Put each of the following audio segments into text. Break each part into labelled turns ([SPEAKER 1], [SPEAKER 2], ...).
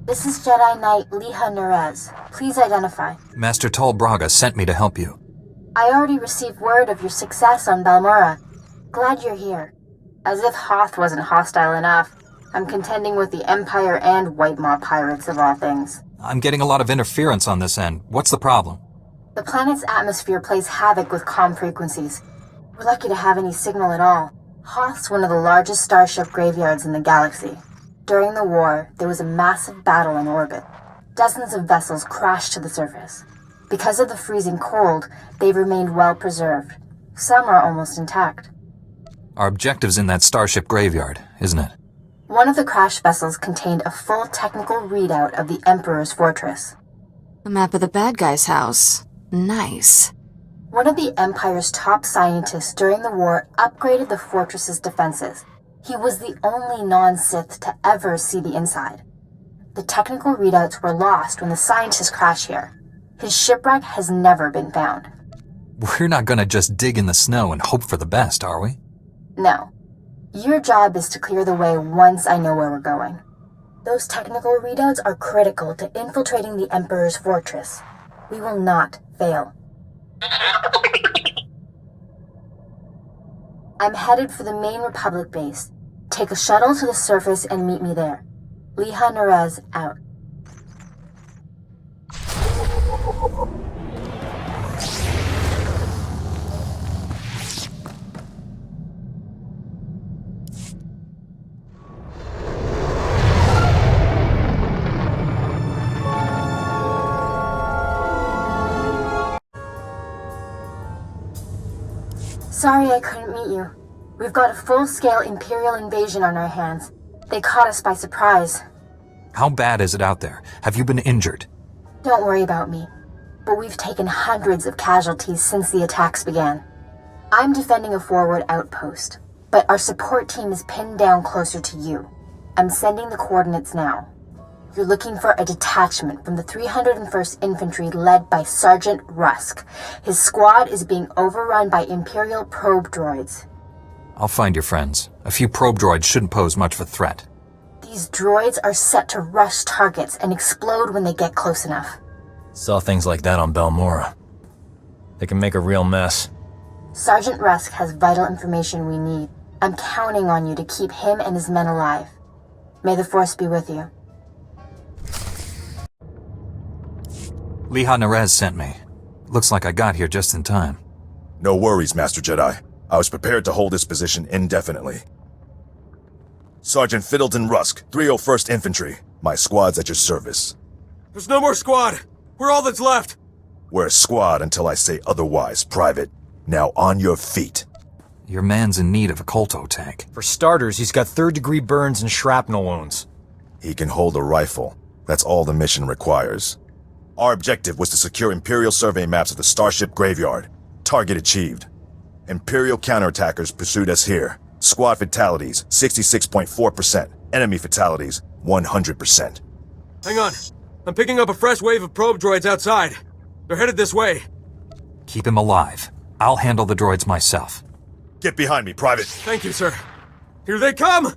[SPEAKER 1] This is Jedi Knight Liha Nerez. Please identify.
[SPEAKER 2] Master Tol Braga sent me to help you.
[SPEAKER 1] I already received word of your success on Balmora. Glad you're here. As if Hoth wasn't hostile enough, I'm contending with the Empire and White Maw pirates of all things.
[SPEAKER 2] I'm getting a lot of interference on this end. What's the problem?
[SPEAKER 1] The planet's atmosphere plays havoc with comm frequencies. We're lucky to have any signal at all. Hoth's one of the largest starship graveyards in the galaxy. During the war, there was a massive battle in orbit. Dozens of vessels crashed to the surface. Because of the freezing cold, they've remained well preserved. Some are almost intact.
[SPEAKER 2] Our objective's in that starship graveyard, isn't it?
[SPEAKER 1] One of the crash vessels contained a full technical readout of the Emperor's fortress.
[SPEAKER 3] A map of the bad guy's house. Nice.
[SPEAKER 1] One of the Empire's top scientists during the war upgraded the fortress's defenses. He was the only non-Sith to ever see the inside. The technical readouts were lost when the scientists crashed here. His shipwreck has never been found.
[SPEAKER 2] We're not gonna just dig in the snow and hope for the best, are we?
[SPEAKER 1] No. Your job is to clear the way once I know where we're going. Those technical readouts are critical to infiltrating the Emperor's fortress. We will not fail. I'm headed for the main Republic base. Take a shuttle to the surface and meet me there. Liha Nerez out. Sorry I couldn't meet you. We've got a full-scale Imperial invasion on our hands. They caught us by surprise.
[SPEAKER 2] How bad is it out there? Have you been injured?
[SPEAKER 1] Don't worry about me, but we've taken hundreds of casualties since the attacks began. I'm defending a forward outpost, but our support team is pinned down closer to you. I'm sending the coordinates now. You're looking for a detachment from the 301st Infantry led by Sergeant Rusk. His squad is being overrun by Imperial probe droids.
[SPEAKER 2] I'll find your friends. A few probe droids shouldn't pose much of a threat.
[SPEAKER 1] These droids are set to rush targets and explode when they get close enough.
[SPEAKER 4] Saw things like that on Balmora. They can make a real mess.
[SPEAKER 1] Sergeant Rusk has vital information we need. I'm counting on you to keep him and his men alive. May the Force be with you.
[SPEAKER 2] Liha Nerez sent me. Looks like I got here just in time.
[SPEAKER 5] No worries, Master Jedi. I was prepared to hold this position indefinitely. Sergeant Fiddleton Rusk, 301st Infantry. My squad's at your service.
[SPEAKER 6] There's no more squad! We're all that's left!
[SPEAKER 5] We're a squad until I say otherwise, Private. Now on your feet.
[SPEAKER 2] Your man's in need of a Kolto tank.
[SPEAKER 4] For starters, he's got third-degree burns and shrapnel wounds.
[SPEAKER 5] He can hold a rifle. That's all the mission requires. Our objective was to secure Imperial survey maps of the Starship Graveyard. Target achieved. Imperial counterattackers pursued us here. Squad fatalities, 66.4%. Enemy fatalities, 100%.
[SPEAKER 6] Hang on. I'm picking up a fresh wave of probe droids outside. They're headed this way.
[SPEAKER 2] Keep him alive. I'll handle the droids myself.
[SPEAKER 5] Get behind me, Private.
[SPEAKER 6] Thank you, sir. Here they come!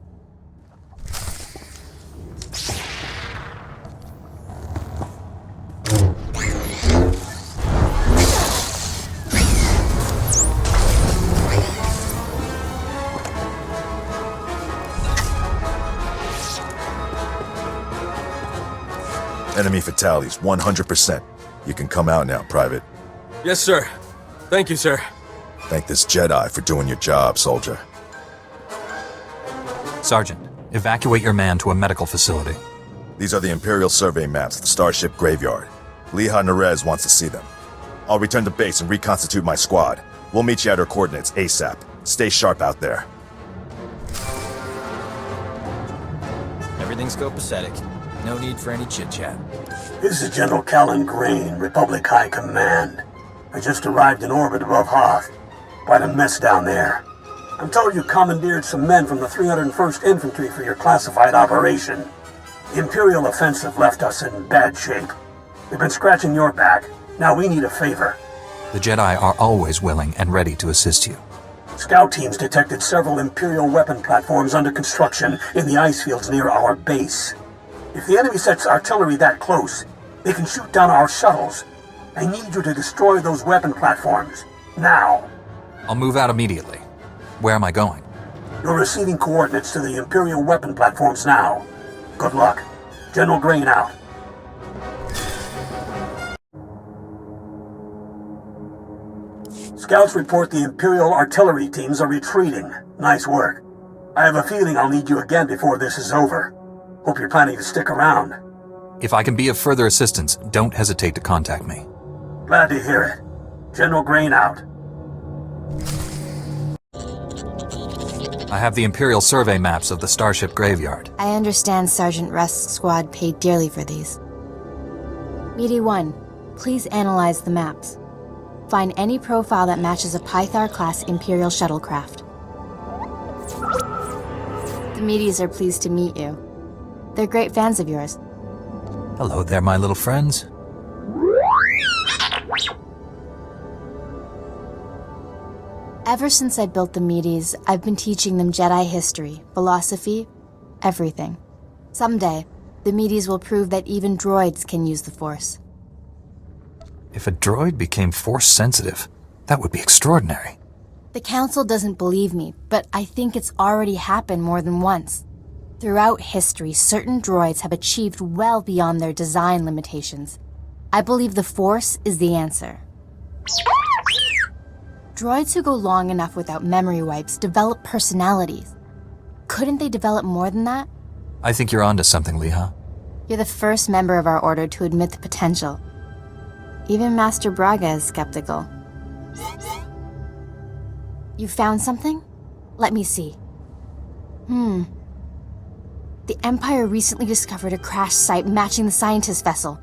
[SPEAKER 5] Enemy fatalities, 100%. You can come out now, Private.
[SPEAKER 6] Yes, sir. Thank you, sir.
[SPEAKER 5] Thank this Jedi for doing your job, soldier.
[SPEAKER 2] Sergeant, evacuate your man to a medical facility.
[SPEAKER 5] These are the Imperial survey maps of the Starship Graveyard. Liha Nerez wants to see them. I'll return to base and reconstitute my squad. We'll meet you at our coordinates ASAP. Stay sharp out there.
[SPEAKER 4] Everything's copacetic. No need for any chit-chat.
[SPEAKER 7] This is General Callan Green, Republic High Command. I just arrived in orbit above Hoth. Quite a mess down there. I'm told you commandeered some men from the 301st Infantry for your classified operation. The Imperial offensive left us in bad shape. They've been scratching your back. Now we need a favor.
[SPEAKER 2] The Jedi are always willing and ready to assist you.
[SPEAKER 7] Scout teams detected several Imperial weapon platforms under construction in the ice fields near our base. If the enemy sets artillery that close, they can shoot down our shuttles. I need you to destroy those weapon platforms. Now.
[SPEAKER 2] I'll move out immediately. Where am I going?
[SPEAKER 7] You're receiving coordinates to the Imperial weapon platforms now. Good luck. General Grain out. Scouts report the Imperial artillery teams are retreating. Nice work. I have a feeling I'll need you again before this is over. Hope you're planning to stick around.
[SPEAKER 2] If I can be of further assistance, don't hesitate to contact me.
[SPEAKER 7] Glad to hear it. General Grain out.
[SPEAKER 2] I have the Imperial survey maps of the Starship Graveyard.
[SPEAKER 1] I understand Sergeant Rust's squad paid dearly for these. Meaty 1, please analyze the maps. Find any profile that matches a Pythar-class Imperial shuttlecraft. The Meaties are pleased to meet you. They're great fans of yours.
[SPEAKER 2] Hello there, my little friends.
[SPEAKER 1] Ever since I built the Meaties, I've been teaching them Jedi history, philosophy, everything. Someday, the Meaties will prove that even droids can use the Force.
[SPEAKER 2] If a droid became Force-sensitive, that would be extraordinary.
[SPEAKER 1] The Council doesn't believe me, but I think it's already happened more than once. Throughout history, certain droids have achieved well beyond their design limitations. I believe the Force is the answer. Droids who go long enough without memory wipes develop personalities. Couldn't they develop more than that?
[SPEAKER 2] I think you're onto something, Leha.
[SPEAKER 1] You're the first member of our order to admit the potential. Even Master Braga is skeptical. You found something? Let me see. The Empire recently discovered a crash site matching the scientist vessel.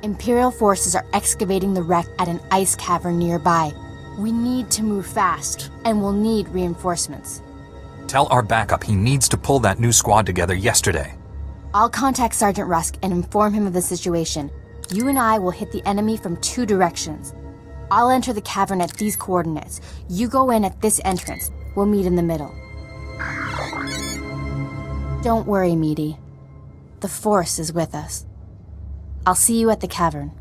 [SPEAKER 1] Imperial forces are excavating the wreck at an ice cavern nearby. We need to move fast, and we'll need reinforcements.
[SPEAKER 2] Tell our backup he needs to pull that new squad together yesterday.
[SPEAKER 1] I'll contact Sergeant Rusk and inform him of the situation. You and I will hit the enemy from 2 directions. I'll enter the cavern at these coordinates. You go in at this entrance. We'll meet in the middle. Don't worry, Meaty. The Force is with us. I'll see you at the cavern.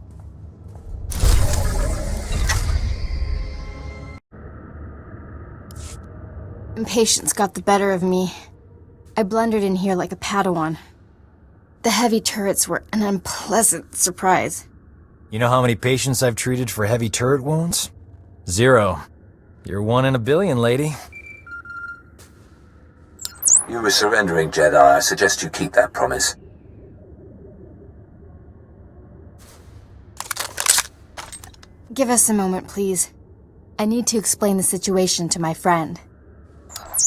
[SPEAKER 1] Impatience got the better of me. I blundered in here like a Padawan. The heavy turrets were an unpleasant surprise.
[SPEAKER 4] You know how many patients I've treated for heavy turret wounds? 0. You're 1 in a billion, lady.
[SPEAKER 8] You were surrendering, Jedi. I suggest you keep that promise.
[SPEAKER 1] Give us a moment, please. I need to explain the situation to my friend.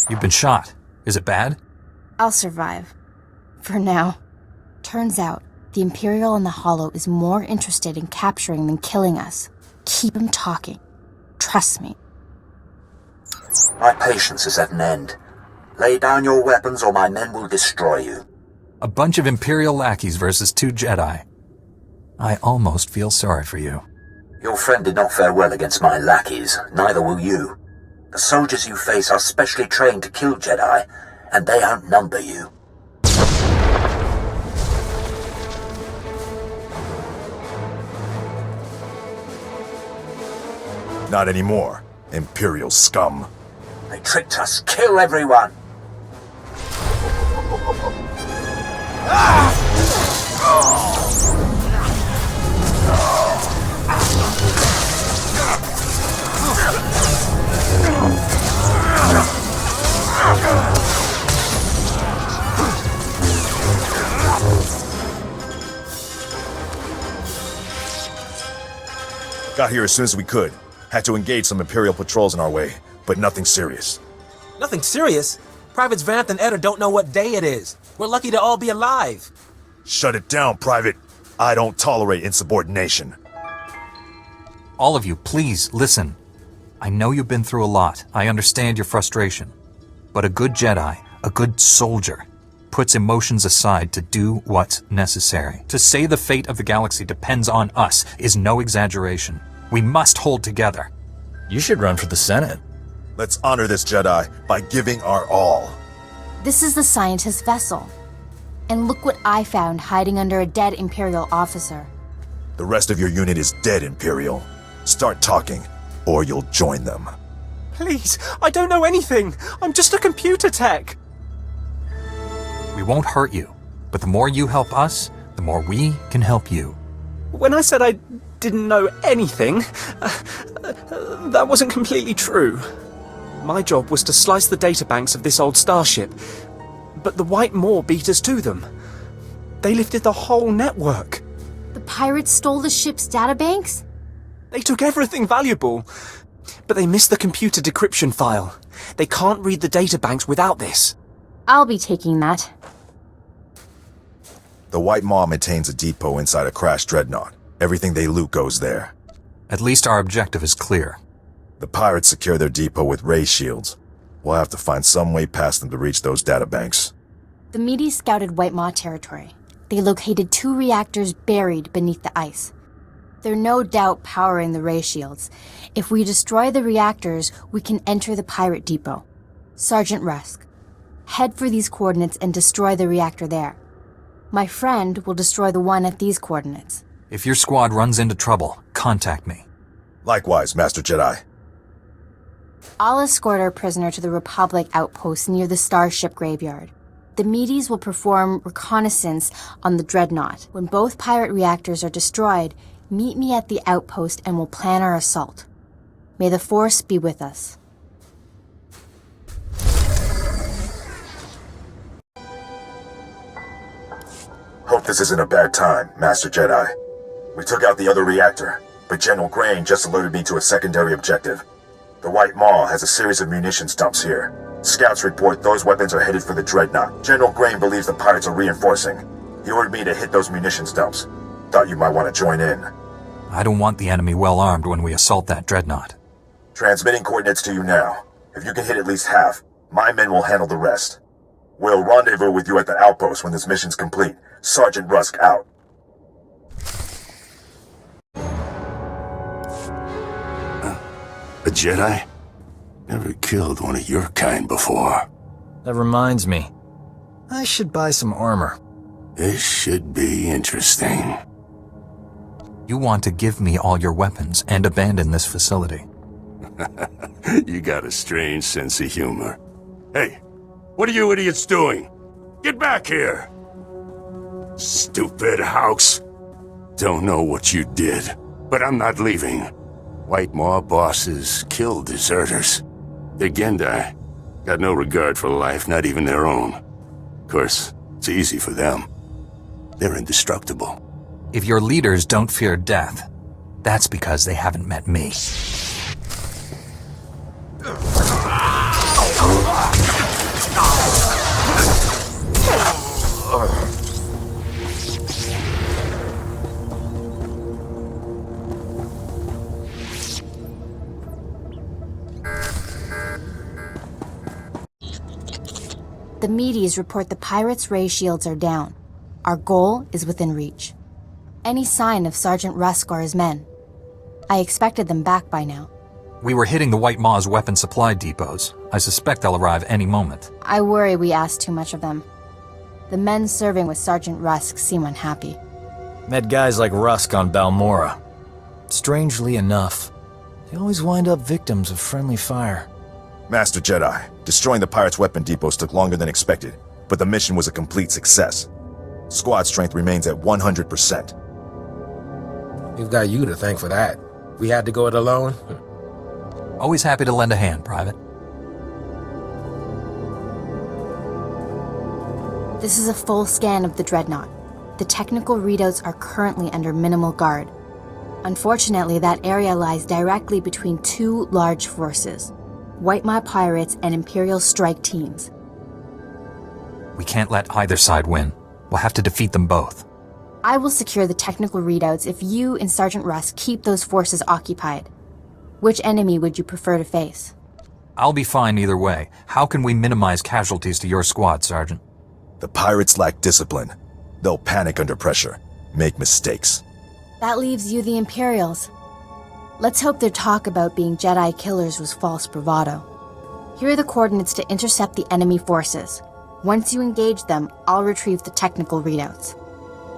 [SPEAKER 2] You've been shot. Is it bad?
[SPEAKER 1] I'll survive. For now. Turns out, the Imperial in the Hollow is more interested in capturing than killing us. Keep him talking. Trust me.
[SPEAKER 8] My patience is at an end. Lay down your weapons or my men will destroy you.
[SPEAKER 2] A bunch of Imperial lackeys versus 2 Jedi. I almost feel sorry for you.
[SPEAKER 8] Your friend did not fare well against my lackeys, neither will you. The soldiers you face are specially trained to kill Jedi, and they outnumber you.
[SPEAKER 5] Not anymore, Imperial scum.
[SPEAKER 8] They tricked us. Kill everyone!
[SPEAKER 5] Got here as soon as we could. Had to engage some Imperial patrols in our way, but nothing serious.
[SPEAKER 9] Nothing serious? Privates Vanth and Eder don't know what day it is. We're lucky to all be alive.
[SPEAKER 5] Shut it down, Private. I don't tolerate insubordination.
[SPEAKER 2] All of you, please, listen. I know you've been through a lot. I understand your frustration. But a good Jedi, a good soldier, puts emotions aside to do what's necessary. To say the fate of the galaxy depends on us is no exaggeration. We must hold together.
[SPEAKER 4] You should run for the Senate.
[SPEAKER 5] Let's honor this Jedi by giving our all.
[SPEAKER 1] This is the scientist vessel. And look what I found hiding under a dead Imperial officer.
[SPEAKER 5] The rest of your unit is dead, Imperial. Start talking, or you'll join them.
[SPEAKER 10] Please, I don't know anything. I'm just a computer tech.
[SPEAKER 2] We won't hurt you, but the more you help us, the more we can help you.
[SPEAKER 10] When I said I didn't know anything, that wasn't completely true. My job was to slice the databanks of this old starship, but the White Maw beat us to them. They lifted the whole network.
[SPEAKER 1] The pirates stole the ship's databanks?
[SPEAKER 10] They took everything valuable, but they missed the computer decryption file. They can't read the databanks without this.
[SPEAKER 1] I'll be taking that.
[SPEAKER 5] The White Maw maintains a depot inside a crashed dreadnought. Everything they loot goes there.
[SPEAKER 2] At least our objective is clear.
[SPEAKER 5] The pirates secure their depot with ray shields. We'll have to find some way past them to reach those databanks.
[SPEAKER 1] The Medes scouted White Maw territory. They located 2 reactors buried beneath the ice. They're no doubt powering the ray shields. If we destroy the reactors, we can enter the pirate depot. Sergeant Rusk, head for these coordinates and destroy the reactor there. My friend will destroy the one at these coordinates.
[SPEAKER 2] If your squad runs into trouble, contact me.
[SPEAKER 5] Likewise, Master Jedi.
[SPEAKER 1] I'll escort our prisoner to the Republic outpost near the Starship Graveyard. The Medes will perform reconnaissance on the Dreadnought. When both pirate reactors are destroyed, meet me at the outpost and we'll plan our assault. May the Force be with us.
[SPEAKER 5] Hope this isn't a bad time, Master Jedi. We took out the other reactor, but General Grain just alerted me to a secondary objective. The White Maw has a series of munitions dumps here. Scouts report those weapons are headed for the Dreadnought. General Grain believes the pirates are reinforcing. He ordered me to hit those munitions dumps. Thought you might want to join in.
[SPEAKER 2] I don't want the enemy well armed when we assault that dreadnought.
[SPEAKER 5] Transmitting coordinates to you now. If you can hit at least half, my men will handle the rest. We'll rendezvous with you at the outpost when this mission's complete. Sergeant Rusk out.
[SPEAKER 11] A Jedi? Never killed one of your kind before.
[SPEAKER 4] That reminds me. I should buy some armor.
[SPEAKER 11] This should be interesting.
[SPEAKER 2] You want to give me all your weapons and abandon this facility.
[SPEAKER 11] You got a strange sense of humor. Hey, what are you idiots doing? Get back here! Stupid house. Don't know what you did, but I'm not leaving. White Maw bosses kill deserters. The Gendai got no regard for life, not even their own. Of course, it's easy for them. They're indestructible.
[SPEAKER 2] If your leaders don't fear death, that's because they haven't met me.
[SPEAKER 1] The Medes report the pirates' ray shields are down. Our goal is within reach. Any sign of Sergeant Rusk or his men? I expected them back by now.
[SPEAKER 2] We were hitting the White Maw's weapon supply depots. I suspect they'll arrive any moment.
[SPEAKER 1] I worry we asked too much of them. The men serving with Sergeant Rusk seem unhappy.
[SPEAKER 4] Met guys like Rusk on Balmora. Strangely enough, they always wind up victims of friendly fire.
[SPEAKER 5] Master Jedi, destroying the pirates' weapon depots took longer than expected, but the mission was a complete success. Squad strength remains at 100%.
[SPEAKER 12] We've got you to thank for that. We had to go it alone.
[SPEAKER 2] Always happy to lend a hand, Private.
[SPEAKER 1] This is a full scan of the Dreadnought. The technical readouts are currently under minimal guard. Unfortunately, that area lies directly between 2 large forces, White Maw pirates and Imperial strike teams.
[SPEAKER 2] We can't let either side win. We'll have to defeat them both.
[SPEAKER 1] I will secure the technical readouts if you and Sergeant Rusk keep those forces occupied. Which enemy would you prefer to face?
[SPEAKER 2] I'll be fine either way. How can we minimize casualties to your squad, Sergeant?
[SPEAKER 5] The pirates lack discipline. They'll panic under pressure, make mistakes.
[SPEAKER 1] That leaves you the Imperials. Let's hope their talk about being Jedi killers was false bravado. Here are the coordinates to intercept the enemy forces. Once you engage them, I'll retrieve the technical readouts.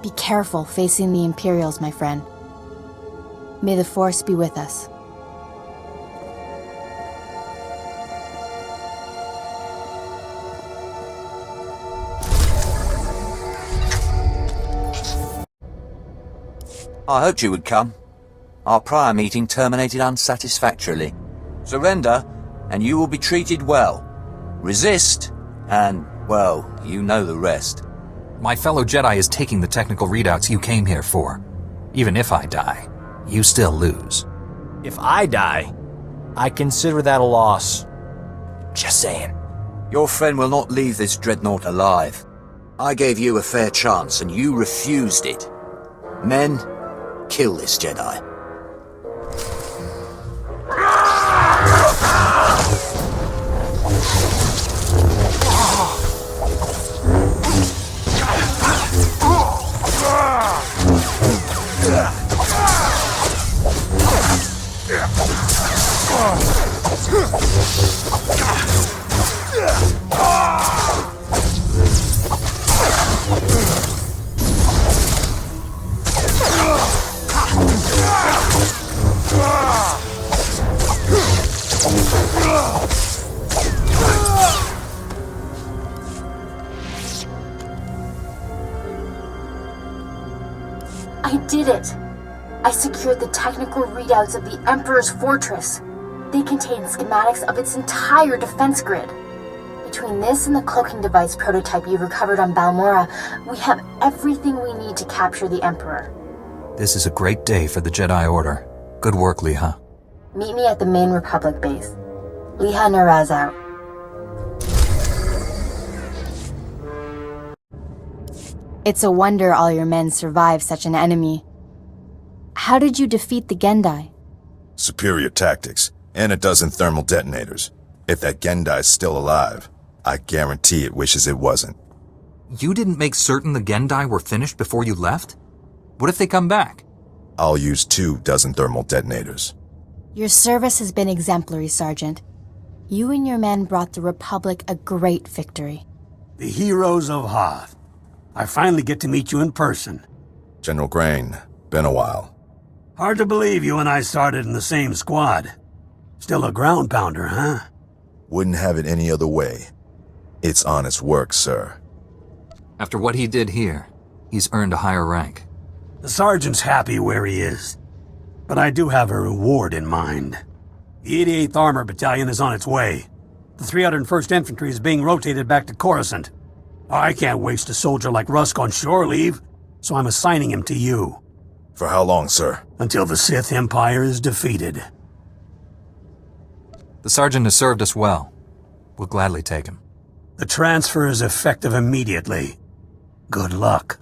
[SPEAKER 1] Be careful facing the Imperials, my friend. May the Force be with us.
[SPEAKER 8] I hoped you would come. Our prior meeting terminated unsatisfactorily. Surrender, and you will be treated well. Resist, and, well, you know the rest.
[SPEAKER 2] My fellow Jedi is taking the technical readouts you came here for. Even if I die, you still lose.
[SPEAKER 4] If I die, I consider that a loss. Just saying.
[SPEAKER 8] Your friend will not leave this dreadnought alive. I gave you a fair chance, and you refused it. Men, kill this Jedi.
[SPEAKER 1] I did it! I secured the technical readouts of the Emperor's fortress. They contain schematics of its entire defense grid. Between this and the cloaking device prototype you recovered on Balmorra, we have everything we need to capture the Emperor.
[SPEAKER 2] This is a great day for the Jedi Order. Good work, Liha.
[SPEAKER 1] Meet me at the main Republic base. Liha Naraz out. It's a wonder all your men survived such an enemy. How did you defeat the Gendai?
[SPEAKER 5] Superior tactics, and a dozen thermal detonators. If that Gendai's still alive, I guarantee it wishes it wasn't.
[SPEAKER 2] You didn't make certain the Gendai were finished before you left? What if they come back?
[SPEAKER 5] I'll use 2 dozen thermal detonators.
[SPEAKER 1] Your service has been exemplary, Sergeant. You and your men brought the Republic a great victory.
[SPEAKER 7] The heroes of Hoth. I finally get to meet you in person.
[SPEAKER 5] General Grain, been a while.
[SPEAKER 7] Hard to believe you and I started in the same squad. Still a ground pounder, huh?
[SPEAKER 5] Wouldn't have it any other way. It's honest work, sir.
[SPEAKER 2] After what he did here, he's earned a higher rank.
[SPEAKER 7] The sergeant's happy where he is. But I do have a reward in mind. The 88th Armor Battalion is on its way. The 301st Infantry is being rotated back to Coruscant. I can't waste a soldier like Rusk on shore leave, so I'm assigning him to you.
[SPEAKER 5] For how long, sir?
[SPEAKER 7] Until the Sith Empire is defeated.
[SPEAKER 2] The sergeant has served us well. We'll gladly take him.
[SPEAKER 7] The transfer is effective immediately. Good luck.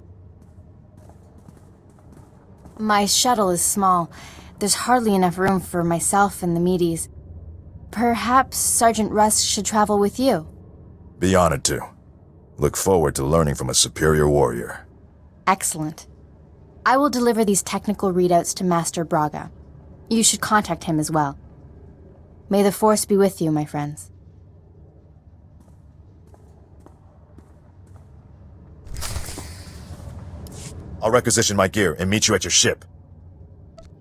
[SPEAKER 1] My shuttle is small. There's hardly enough room for myself and the meaties. Perhaps Sergeant Rusk should travel with you.
[SPEAKER 5] Be honored to. Look forward to learning from a superior warrior.
[SPEAKER 1] Excellent. I will deliver these technical readouts to Master Braga. You should contact him as well. May the Force be with you, my friends.
[SPEAKER 5] I'll requisition my gear and meet you at your ship.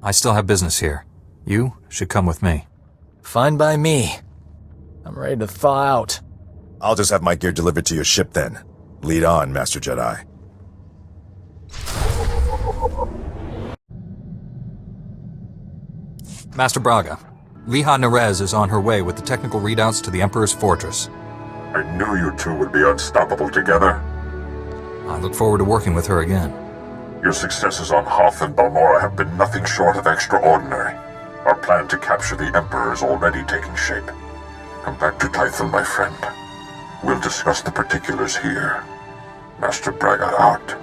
[SPEAKER 2] I still have business here. You should come with me.
[SPEAKER 4] Fine by me. I'm ready to thaw out.
[SPEAKER 5] I'll just have my gear delivered to your ship then. Lead on, Master Jedi.
[SPEAKER 2] Master Braga, Liha Nerez is on her way with the technical readouts to the Emperor's fortress.
[SPEAKER 13] I knew you two would be unstoppable together.
[SPEAKER 2] I look forward to working with her again.
[SPEAKER 13] Your successes on Hoth and Balmorra have been nothing short of extraordinary. Our plan to capture the Emperor is already taking shape. Come back to Tython, my friend. We'll discuss the particulars here. Master Braga out.